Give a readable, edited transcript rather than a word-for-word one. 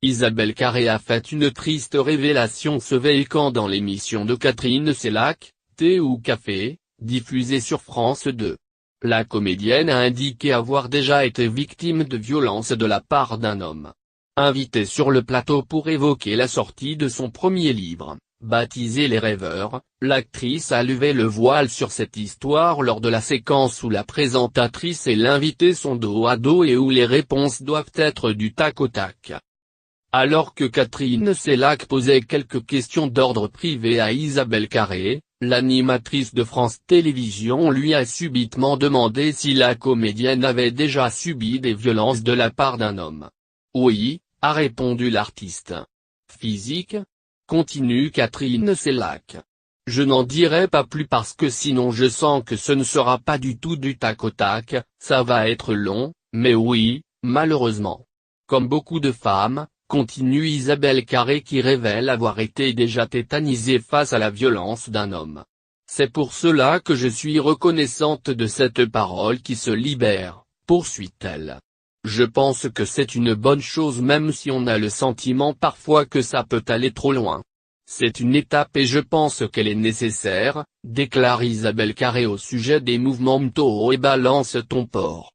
Isabelle Carré a fait une triste révélation ce week-end dans l'émission de Catherine Sellac, Thé ou Café, diffusée sur France 2. La comédienne a indiqué avoir déjà été victime de violences de la part d'un homme. Invitée sur le plateau pour évoquer la sortie de son premier livre, baptisé Les Rêveurs, l'actrice a levé le voile sur cette histoire lors de la séquence où la présentatrice et l'invité sont dos à dos et où les réponses doivent être du tac au tac. Alors que Catherine Sellac posait quelques questions d'ordre privé à Isabelle Carré, l'animatrice de France Télévisions lui a subitement demandé si la comédienne avait déjà subi des violences de la part d'un homme. « Oui », a répondu l'artiste. « Physique ?» continue Catherine Sellac. « Je n'en dirai pas plus parce que sinon je sens que ce ne sera pas du tout du tac au tac, ça va être long, mais oui, malheureusement. Comme beaucoup de femmes, continue Isabelle Carré qui révèle avoir été déjà tétanisée face à la violence d'un homme. C'est pour cela que je suis reconnaissante de cette parole qui se libère, poursuit-elle. Je pense que c'est une bonne chose même si on a le sentiment parfois que ça peut aller trop loin. C'est une étape et je pense qu'elle est nécessaire, déclare Isabelle Carré au sujet des mouvements MTO et Balance ton port.